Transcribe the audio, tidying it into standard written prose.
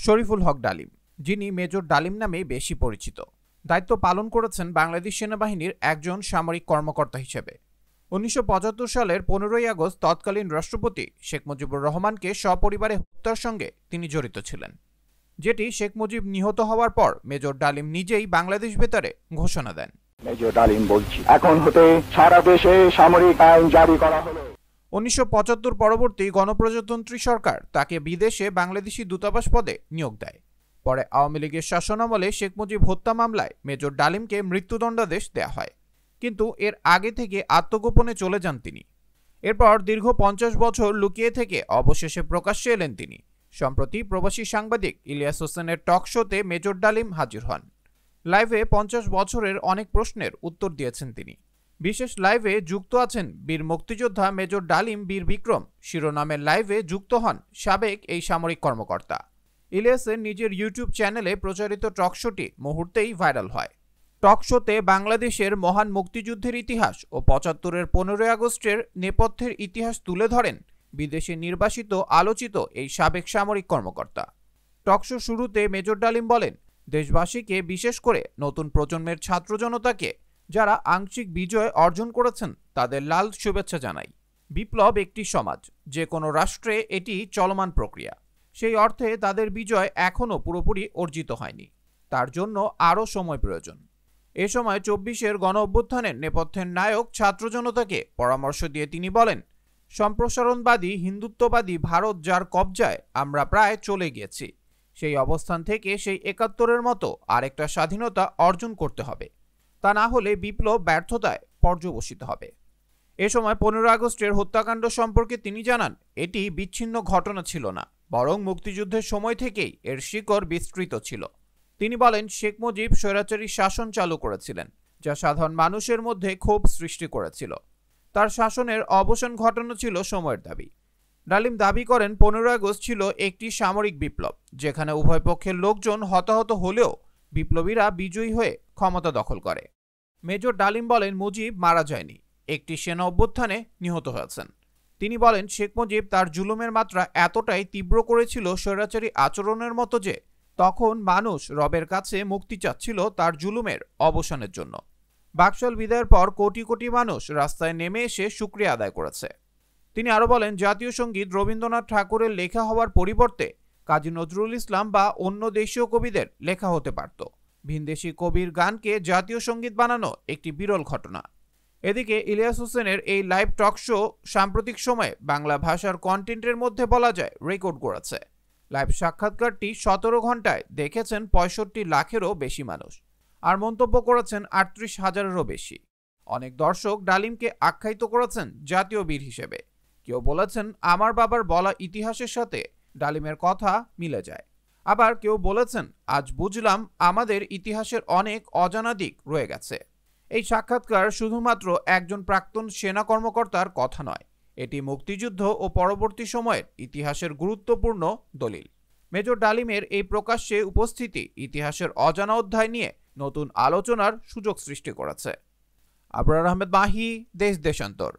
শরীফুল হক ডালিম, যিনি মেজর ডালিম নামেই বেশি পরিচিত, দায়িত্ব পালন করেছেন বাংলাদেশ সেনাবাহিনীর একজন সামরিক কর্মকর্তা হিসেবে। 1975 সালের 15ই আগস্ট তৎকালীন রাষ্ট্রপতি শেখ মুজিবুর রহমানকে সপরিবারে হত্যার সঙ্গে তিনি জড়িত ছিলেন, যেটি শেখ মুজিব নিহত হওয়ার পর মেজর ডালিম নিজেই বাংলাদেশ বেতারে ঘোষণা দেন। মেজর ডালিম বলছি, এখন হতে সারা দেশে সামরিক আইন জারি করা হলো। 1975 পরবর্তী গণপ্রজাতন্ত্রী সরকার তাকে বিদেশে বাংলাদেশি দূতাবাস পদে নিয়োগ দেয়। পরে আওয়ামী লীগের শাসনামলে শেখ মুজিব হত্যা মামলায় মেজর ডালিমকে মৃত্যুদণ্ডাদেশ দেয়া হয়, কিন্তু এর আগে থেকে আত্মগোপনে চলে যান তিনি। এরপর দীর্ঘ 50 বছর লুকিয়ে থেকে অবশেষে প্রকাশ্যে এলেন তিনি। সম্প্রতি প্রবাসী সাংবাদিক ইলিয়াস হোসেনের টক শোতে মেজর ডালিম হাজির হন। লাইভে 50 বছরের অনেক প্রশ্নের উত্তর দিয়েছেন তিনি। বিশেষ লাইভে যুক্ত আছেন বীর মুক্তিযোদ্ধা মেজর ডালিম বীর বিক্রম শিরোনামের লাইভে যুক্ত হন সাবেক এই সামরিক কর্মকর্তা। ইলিয়াসের নিজের ইউটিউব চ্যানেলে প্রচারিত টক শোটি মুহূর্তেই ভাইরাল হয়। টক শোতে বাংলাদেশের মহান মুক্তিযুদ্ধের ইতিহাস ও 75-এর 15ই আগস্টের নেপথ্যের ইতিহাস তুলে ধরেন বিদেশে নির্বাসিত আলোচিত এই সাবেক সামরিক কর্মকর্তা। টক শো শুরুতে মেজর ডালিম বলেন, দেশবাসীকে, বিশেষ করে নতুন প্রজন্মের ছাত্র জনতাকে যারা আংশিক বিজয় অর্জন করেছেন তাদের লাল শুভেচ্ছা জানাই। বিপ্লব একটি সমাজ, যে কোনো রাষ্ট্রে এটি চলমান প্রক্রিয়া। সেই অর্থে তাদের বিজয় এখনও পুরোপুরি অর্জিত হয়নি, তার জন্য আরও সময় প্রয়োজন। এ সময় 24-এর গণ অভ্যুত্থানের নেপথ্যের নায়ক ছাত্র জনতাকে পরামর্শ দিয়ে তিনি বলেন, সম্প্রসারণবাদী হিন্দুত্ববাদী ভারত যার কবজায় আমরা প্রায় চলে গিয়েছি, সেই অবস্থান থেকে সেই 71-এর মতো আরেকটা স্বাধীনতা অর্জন করতে হবে, তা না হলে বিপ্লব ব্যর্থতায় পর্যবসিত হবে। এ সময় 15 আগস্টের হত্যাকাণ্ড সম্পর্কে তিনি জানান, এটি বিচ্ছিন্ন ঘটনা ছিল না, বরং মুক্তিযুদ্ধের সময় থেকেই এর শিকড় বিস্তৃত ছিল। তিনি বলেন, শেখ মুজিব স্বৈরাচারী শাসন চালু করেছিলেন, যা সাধারণ মানুষের মধ্যে ক্ষোভ সৃষ্টি করেছিল। তার শাসনের অবসান ঘটানো ছিল সময়ের দাবি। ডালিম দাবি করেন, 15 আগস্ট ছিল একটি সামরিক বিপ্লব, যেখানে উভয় পক্ষের লোকজন হতাহত হলেও বিপ্লবীরা বিজয়ী হয়ে ক্ষমতা দখল করে। মেজর ডালিম বলেন, মুজিব মারা যায়নি, একটি সেনা অভ্যুত্থানে নিহত হয়েছেন। তিনি বলেন, শেখ মুজিব তার জুলুমের মাত্রা এতটাই তীব্র করেছিল স্বৈরাচারী আচরণের মতো যে তখন মানুষ রবের কাছে মুক্তি চাচ্ছিল তার জুলুমের অবসানের জন্য। বাকশাল বিদায়ের পর কোটি কোটি মানুষ রাস্তায় নেমে এসে শুকরিয়া আদায় করেছে। তিনি আরও বলেন, জাতীয় সঙ্গীত রবীন্দ্রনাথ ঠাকুরের লেখা হওয়ার পরিবর্তে কাজী নজরুল ইসলাম বা অন্য দেশীয় কবিদের লেখা হতে পারত। ভিনদেশি কবির গানকে জাতীয় সঙ্গীত বানানো একটি বিরল ঘটনা। এদিকে ইলিয়াস হোসেনের এই লাইভ টক শো সাম্প্রতিক সময়ে বাংলা ভাষার কন্টেন্টের মধ্যে বলা যায় রেকর্ড করেছে। লাইভ সাক্ষাৎকারটি 17 ঘন্টায় দেখেছেন 65 লাখেরও বেশি মানুষ, আর মন্তব্য করেছেন 38,000-এরও বেশি। অনেক দর্শক ডালিমকে আখ্যায়িত করেছেন জাতীয় বীর হিসেবে। কেউ বলেছেন, আমার বাবার বলা ইতিহাসের সাথে ডালিমের কথা মিলে যায়। আবার কেউ বলেছেন, আজ বুঝলাম আমাদের ইতিহাসের অনেক অজানা দিক রয়ে গেছে। এই সাক্ষাৎকার শুধুমাত্র একজন প্রাক্তন সেনা কর্মকর্তার কথা নয়, এটি মুক্তিযুদ্ধ ও পরবর্তী সময়ের ইতিহাসের গুরুত্বপূর্ণ দলিল। মেজর ডালিমের এই প্রকাশ্যে উপস্থিতি ইতিহাসের অজানা অধ্যায় নিয়ে নতুন আলোচনার সুযোগ সৃষ্টি করেছে। আবরার আহমেদ মাহি, দেশ দেশান্তর।